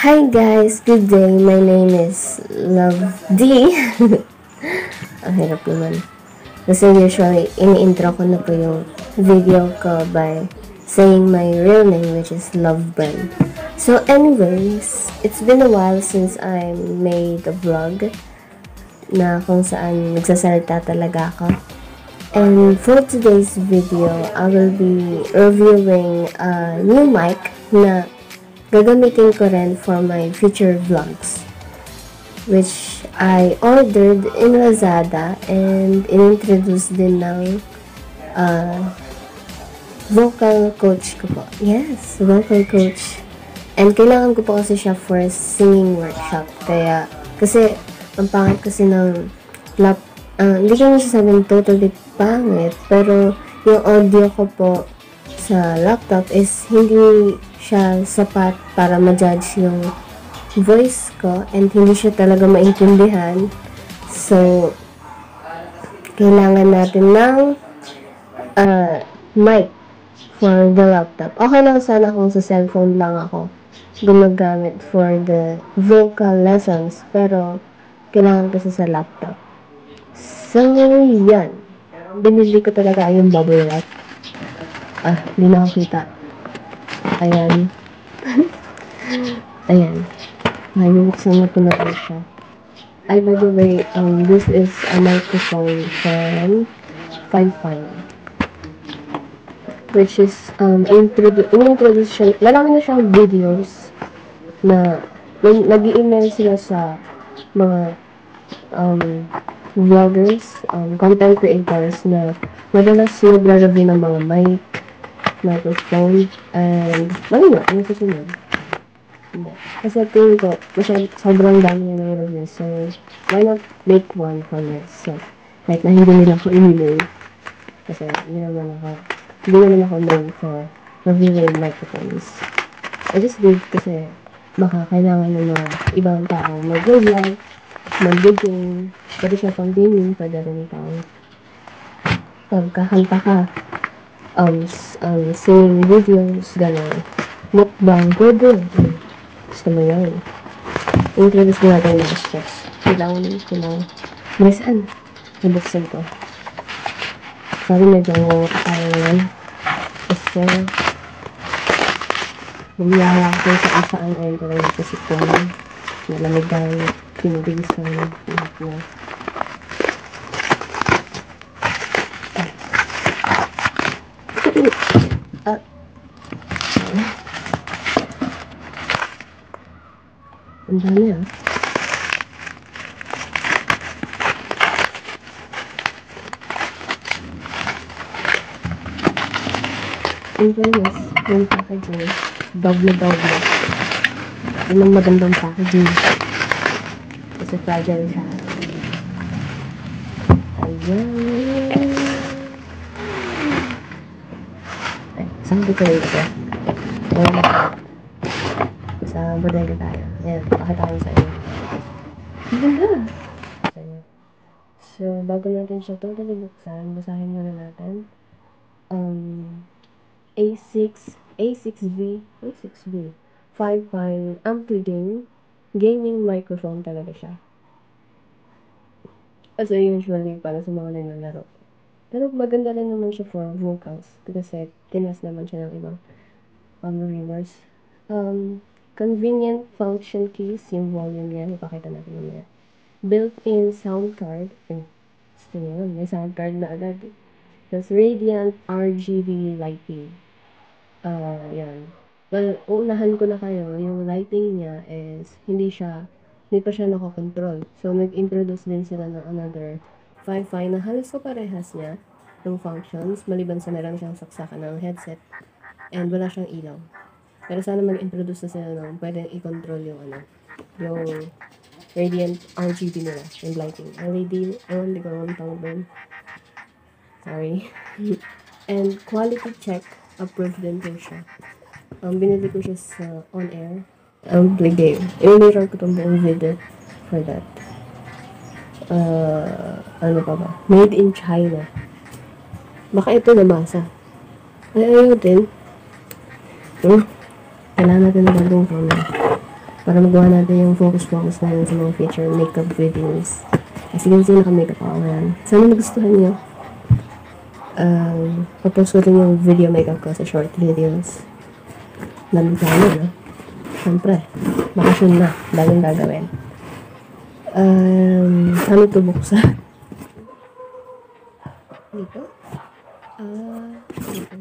Hi guys, good day. My name is Love D. Ang hirap naman. Kasi usually, ini-intro ko na po yung video ko by saying my real name, which is Love Brand. So anyways, it's been a while since I made a vlog na kung saan nagsasalita talaga ako. And for today's video, I will be reviewing a new mic na gagamitin ko rin for my future vlogs, which I ordered in Lazada and in-introduce din ng vocal coach ko po. Yes, vocal coach. And kailangan ko po kasi siya for singing workshop. Kasi ang pangit kasi ng hindi ko siya sabihin totally pangit, pero yung audio ko po sa laptop is hindi siya sapat para ma-judge yung voice ko and hindi siya talaga maintindihan. So, kailangan natin ng mic for the laptop. Okay lang sana kung sa cellphone lang ako gumagamit for the vocal lessons, pero kailangan kasi sa laptop. So, yan. Binili ko talaga yung bubble wrap. Hindi na ako kita. Ayan. Ayan. Buksan na ko na rin siya. By the way, this is a microphone from Fine, which is, in-introduce siya, lalaki na siyang videos na nag-i-email sila sa mga vloggers, content creators na madalas nag-review ng mga mic, microphone, and ano susunod? Kasi tingin ko, sobrang dami na review, so why not make one for me? So, kahit na hindi nila ako email, kasi hindi naman ako known for reviewing microphones. I just did kasi baka kailangan ng mga ibang taong mag-vlog, mag-game, pwede siya pang gaming, pwede rin pang pagkakanta ka, singing videos, gano'n. Mukbang, pwede. Gusto mo yun. Introduce ko natin yung steps. Kailangan Marisan, nabuksan ko. Sorry, medyo tayo yan. Kasi, bumiyaya ako sa isaan ay ko rin kasi po nalamig dahil pinibigis ko rin lahat na. Ang dami In fairness, yung packaging, doble. Yun ang magandang packaging. Kasi fragile siya. Ayan. Saan ko rin ito? Sa bodega tayo. Ayan, pakita ko sa inyo. Ganda! So, bago natin siya totally buksan, basahin muna natin. A6V 5-pine Amplitude gaming microphone talaga siya. As usually, para sa mga naglalaro. Pero maganda rin naman siya for vocals kasi tinas naman siya ng ibang reviewers. Convenient function keys, yung volume niya, ipakita natin mamaya. Built-in sound card. Gusto niyo yun, may sound card na agad. Tapos Radiant RGB lighting. Yan. Well, uunahan ko na kayo, yung lighting niya is hindi pa siya nakakontrol. So, nag-introduce din sila ng another 5-pine na halos parehas niya ng functions, maliban sa meron siyang saksakan ng headset and wala siyang ilaw. Pero sana mag-introduce na sila ng pwedeng i-control yung yung Radiant RGB nila, yung lighting. LED, hindi ko naman tawag ba yun. Sorry. And quality check, approved din po siya. Binili ko siya sa on-air. Play game. I-mirror ko itong buong video for that. Ano pa ba? Made in China. Baka ito nabasa. Ayaw din. Kailangan natin ng bagong camera. para magawa natin yung focus na yun sa mga feature makeup videos. As you can see, naka-makeup ako ngayon. Sana nagustuhan nyo. Popost ko din yung video makeup ko sa short videos. Dami tayo, no? Siyempre, bakasyon na. Daming gagawin. Paano ito buksan? Dito? Dito.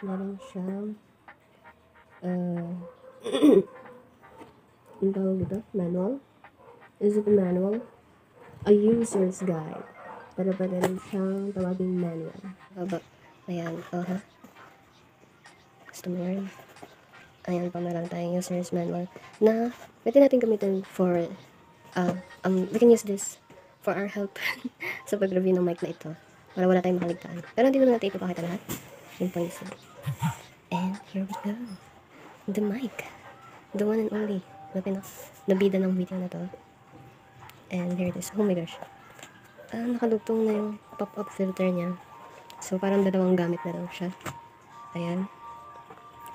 Meron siyang yung tawag dito? Manual? Is it a manual? A user's guide. Pero pwede rin siyang tawaging manual. Ayan, customer. Ayan pa, meron tayong user's manual na pwede natin gamitin for we can use this for our help sa pag-review ng mic na ito para wala tayong makaligtaan. Pero hindi naman natin ipapakita lahat. Yung points. And here we go. The mic. The one and only. Nabida ng video na to. And here it is. Oh my gosh. Nakalugtong na yung pop-up filter niya. So, parang dalawang gamit na lang siya. Ayan.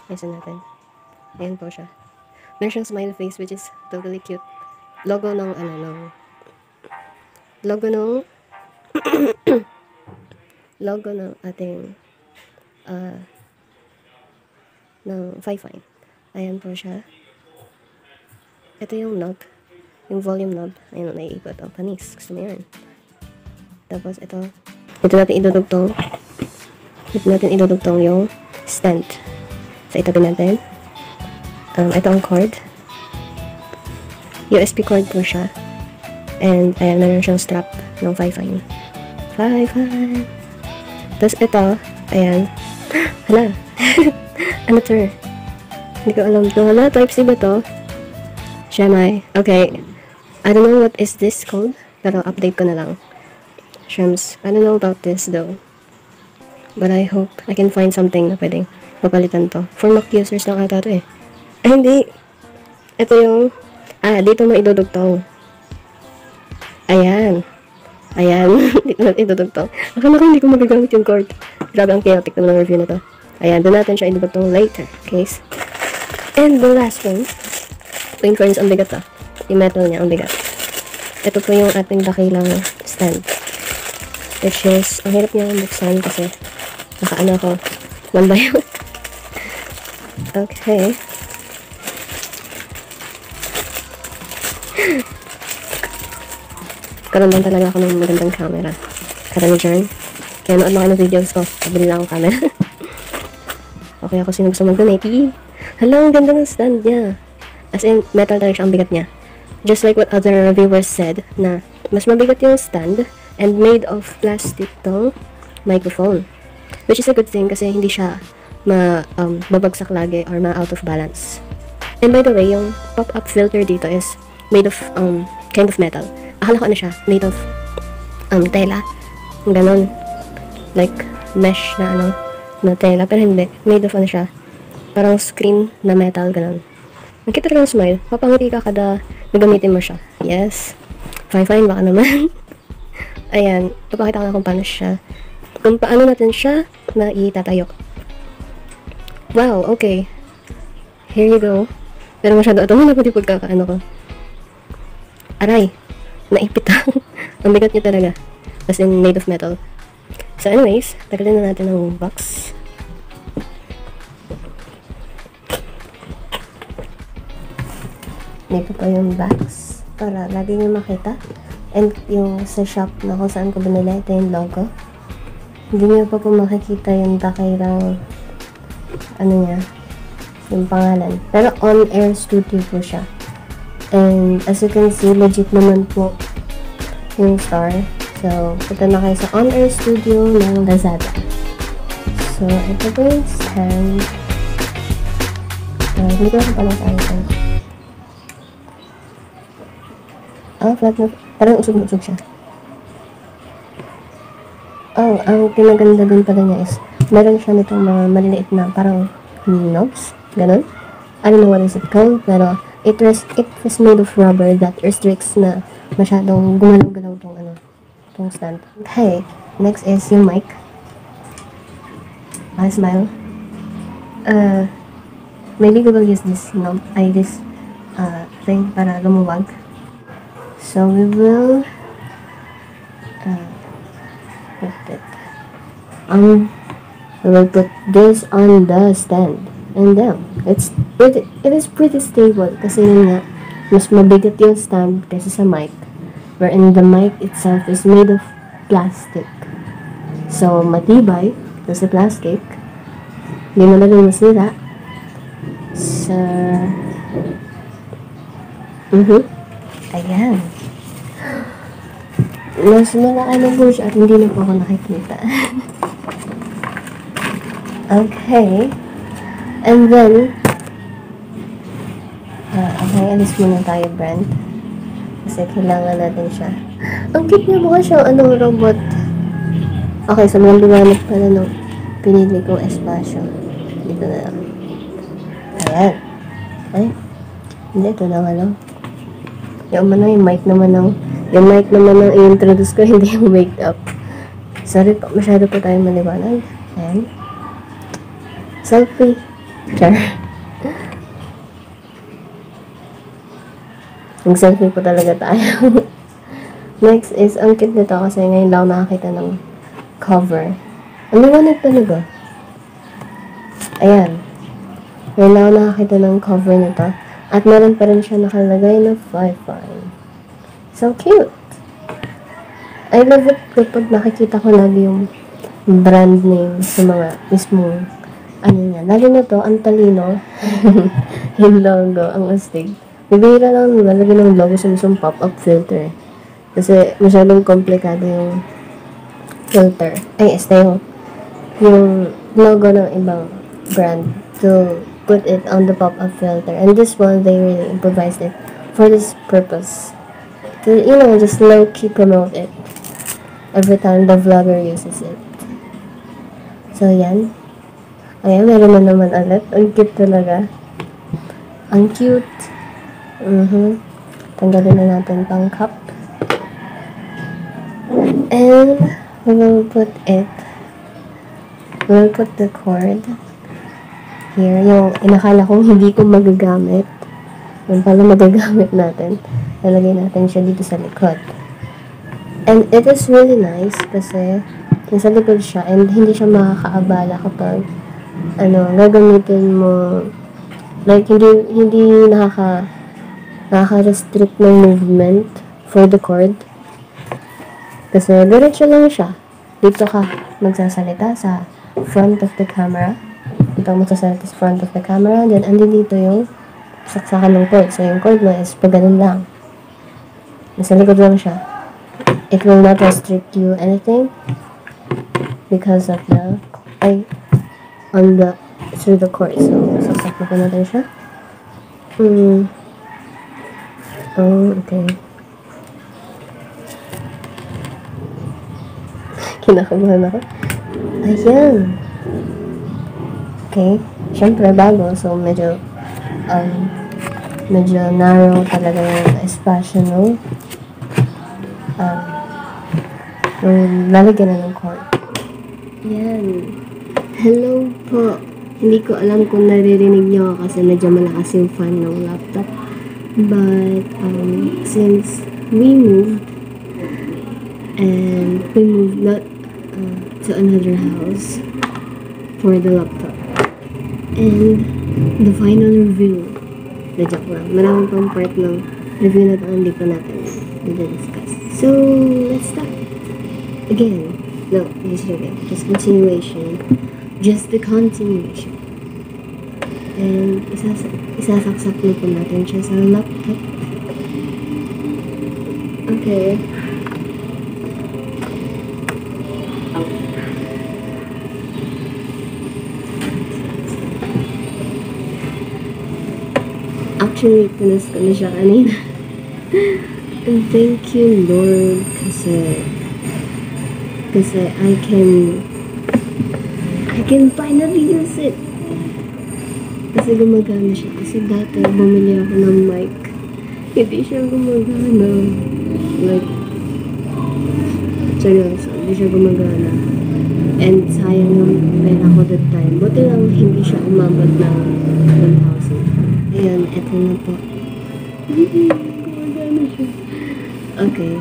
Listen natin. Ayan po siya. Meron siyang smile face which is totally cute. Logo ng logo ng ating ng Fifine. Ayan po siya. Ito yung knob. Yung volume knob. Ayan, naiikot. Panis. Gusto mo yan. Tapos ito natin idudugtong yung stand. So, itabi natin. Ito ang cord. USB cord po siya. And, ayan, meron siyang strap ng Fifine. Tapos ito, ayan. Hala. Ano to? Hindi ko alam to. Hala, Type-C ba to? Shemai. Okay. I don't know what is this called. Pero update ko na lang. Shems. I don't know about this though. But I hope I can find something na pwedeng mapalitan to. For Mac users lang ata to eh. Ay, hindi. Ito yung dito mo idudugtong. Ayan. Dito natin idudugtong. Akala ko hindi ko magagamit yung cord. Grabe ang chaotic naman ng review na to. Ayan, doon natin siya idudugtong later. Okay? And the last one. Ito yung furnace, ang bigat yung metal niya, ang bigat. Ito po yung ating dakilang stand. Which is, ang hirap niya buksan kasi nakaano ako. One by one. Okay. Karoon lang talaga ako ng magandang camera. Karami dyan. Kaya noon lang ng videos ko. Pabili lang akong camera. Okay, ako sino gusto mag-donate. Hala, ang ganda ng stand niya. As in, metal talaga siya, ang bigat niya. Just like what other reviewers said, na mas mabigat yung stand and made of plastic tong microphone. Which is a good thing kasi hindi siya babagsak lagi or ma-out of balance. And by the way, yung pop-up filter dito is made of kind of metal. Akala ko ano siya, made of tela. Ganon. Like mesh na tela. Pero hindi. Made of ano siya. Parang screen na metal, ganon. Nakita talaga ng smile. Papangiti ka kada nagamitin mo siya. Yes. Fine, baka naman. Ayan. Papakita ko na kung paano siya. Kung paano natin siya maitatayo. Wow, okay. Here you go. Pero masyado ito. Wala ko di pagkakaano ko. Aray. Naipit ang bigat niya talaga. As in, made of metal. So anyways, tagalin na natin ang box. Dito pa yung box para lagi nyo makita. And yung sa shop na kung saan ko binili, ito yung logo. Hindi nyo pa po makikita yung dakilang ano niya, yung pangalan. Pero on-air studio po siya. And as you can see, legit naman po yung star. So, punta na kayo sa on-air studio ng Lazada. So, ito po yung stand. Hindi ko pa lang ito. Flat na. Parang usog-usog siya. Ang pinaganda din pala niya is, meron siya nitong mga maliliit na parang knobs. Ganon. I don't know what is it called, pero it was made of rubber that restricts na masyadong gumalaw-galaw tong stand. Okay, next is yung mic. I smile. Maybe we will use this, this thing para lumuwag. So we will put it. We will put this on the stand. And then, it is pretty stable kasi yun nga, mas mabigat yung stand kasi sa mic. Wherein the mic itself is made of plastic. So, matibay kasi plastic. Hindi mo na rin masira. So, ayan. Mas malaki na po siya at hindi na po ako nakikita. Okay. And then, okay, alis muna tayo, Brent. Kasi kailangan natin siya. Ang cute niya, mukha siyang robot. Okay, so mga liwanag pala nung pinili kong espasyo. Dito na lang. Ayan. Ay, hindi, ito na nga lang. Yung mic naman ng i-introduce ko, hindi yung wake up. Sorry po, masyado po tayo maliwanag. Ayan. Selfie. Char. Nag-selfie po talaga tayo. Next is, ang cute nito kasi ngayon lang nakakita ng cover. Ang liwanag talaga. Ayan. Ngayon lang nakakita ng cover nito. At meron pa rin siya nakalagay na 5-5. So cute! I love it kapag nakikita ko lagi yung brand name sa mga mismong niya. Lalo na to, ang talino. Yung logo, ang astig. Bibihira lang nilalagay ng logo sa mismong pop-up filter. Kasi masyadong komplikado yung filter. Ay, yung logo ng ibang brand to put it on the pop-up filter. And this one, they really improvised it for this purpose. To, just low-key promote it every time the vlogger uses it. So, yan. Ayan, meron na naman ulit. Ang cute talaga. Ang cute. Tanggalin na natin pang cup. And we will put the cord here. Yung inakala kong hindi ko magagamit. Yung pala magagamit natin. Lalagay natin siya dito sa likod. And it is really nice kasi nasa likod siya and hindi siya makakaabala kapag gagamitin mo, like, hindi nakaka-restrict ng movement for the cord. Kasi, diretso lang siya. Dito ka magsasalita sa front of the camera. Dito ka magsasalita sa front of the camera. Then, dito yung saksakan ng cord. So, yung cord mo is pag ganun lang. Nasa likod lang siya. It will not restrict you anything because of through the cord. So, saksak na po natin siya. Oh, okay. Kinakabahan ako. Ayan. Okay. Siyempre, bago. So, medyo narrow talaga yung espasyo lalagyan na ng cord. Ayan. Hello po. Hindi ko alam kung naririnig nyo kasi medyo malakas yung fan ng laptop. But, since we moved not to another house for the laptop. And the final review. The joke lang. Maraming pang part ng review na ito hindi pa natin discuss. So, let's start. Again. No, just continuation. Just the continuation. And isasaksak na po natin siya sa laptop. Okay. Actually, punas ko na siya kanina. And thank you, Lord, kasi I can finally use it. Kasi gumagana siya. Kasi dati, bumili ako ng mic. Hindi siya gumagana. Like, seryoso, hindi siya gumagana. And sayang yung pera ko ako that time. Buti lang hindi siya umabot ng 1,000. Ayan, eto na po. Gumagana siya. Okay,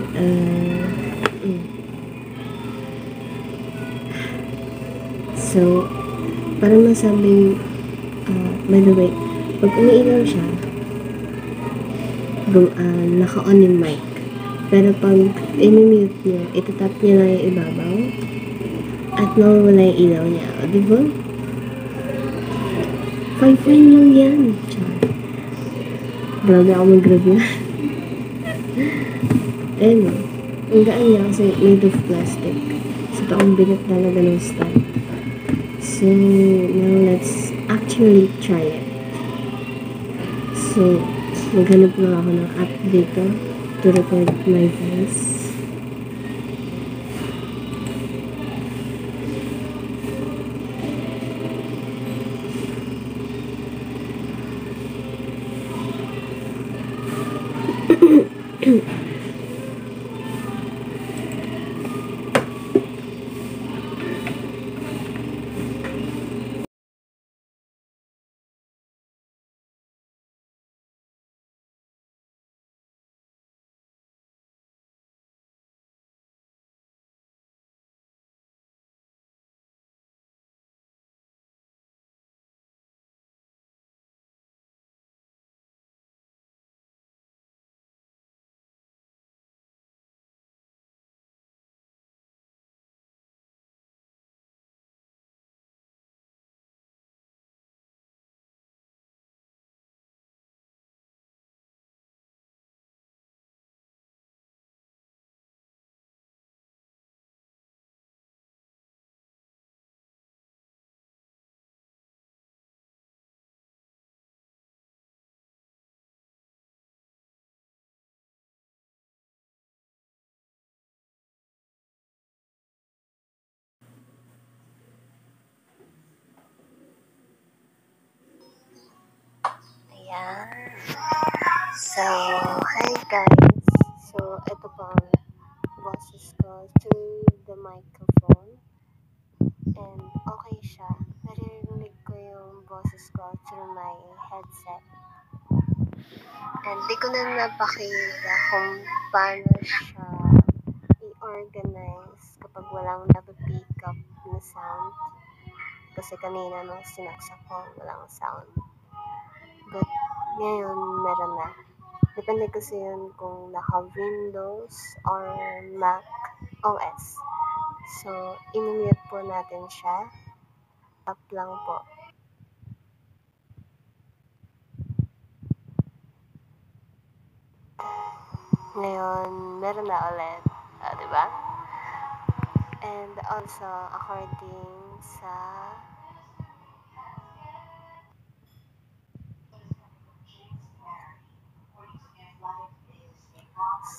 so, para masabing, by the way, pag umiilaw siya, naka-on yung mic. Pero pag i-mute niya, itatap niya lang yung ibabaw at mawawala yung ilaw niya. O, diba? 5 lang yan. Char. Grabe ako mag-review. Ayun o. Ang gaan niya kasi made of plastic. So, ito ang bigat talaga ng stand. So, now let's actually try it. So, maghanap lang ako ng app dito to record my voice. Ayan. So, hi guys. So, ito po ang boses ko through the microphone. And okay siya. Naririnig ko yung boses ko through my headset. And di ko na napakita kung paano siya i-organize kapag walang napipick up na sound. Kasi kanina nung sinaksak ko, walang sound. But ngayon, meron na. Depende kasi yun kung naka-Windows or Mac OS. So, i-mute po natin siya. Up lang po. Ngayon, meron na ulit. Diba? And also, according sa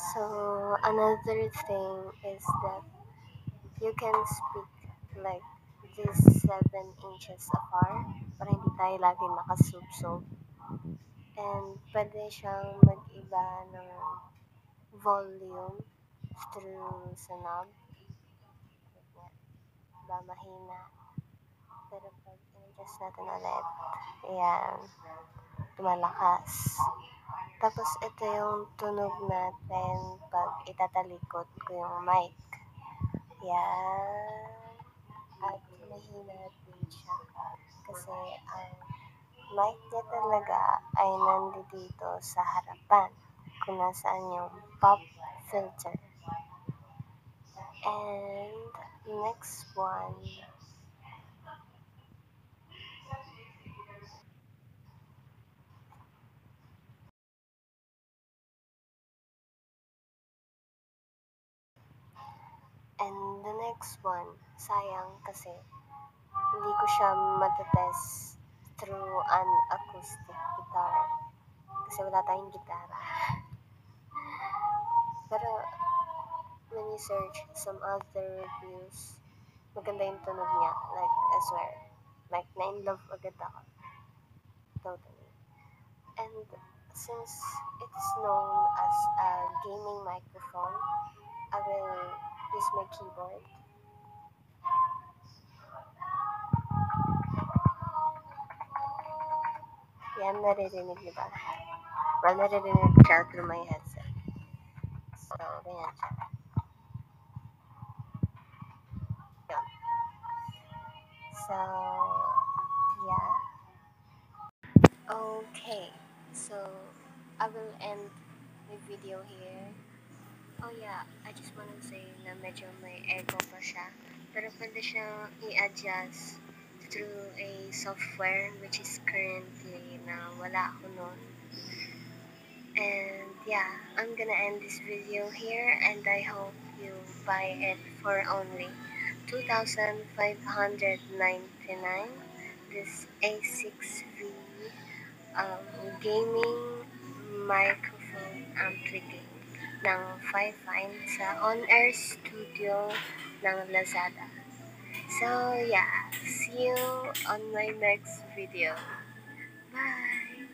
so, another thing is that you can speak like this 7 inches apart para hindi tayo laging nakasubsob. And pwede siyang mag-iba ng volume through sa knob. Ba mahina. Pero pag i-adjust natin ulit, ayan, lumalakas. Tapos ito yung tunog natin pag itatalikod ko yung mic. Yan. At mahina din siya. Kasi ang mic niya talaga ay nandito sa harapan kung nasaan yung pop filter. And next one. And the next one, sayang kasi hindi ko siya matetest through an acoustic guitar. Kasi wala tayong gitara. Pero when you search some other reviews, maganda yung tunog niya. Like, I swear. Like, na-in-love agad ako. Totally. And since it is known as a gaming microphone, I will use my keyboard. Ayan, naririnig niyo ba? Well, naririnig siya through my headset. So, ganyan siya. Yun. So, yeah. Okay. So, I will end the video here. Oh yeah, I just want to say na medyo may echo pa siya. Pero pwede siyang i-adjust through a software which is currently na wala ako nun. And yeah, I'm gonna end this video here and I hope you buy it for only 2,599. This A6V gaming microphone ampli ng Fifine sa On Air Studio ng Lazada. So yeah, see you on my next video. Bye!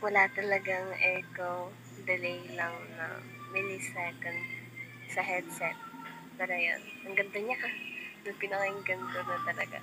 Wala talagang echo, delay lang na millisecond sa headset. Pero yun, ang ganda niya. Pinakinggan ko na talaga.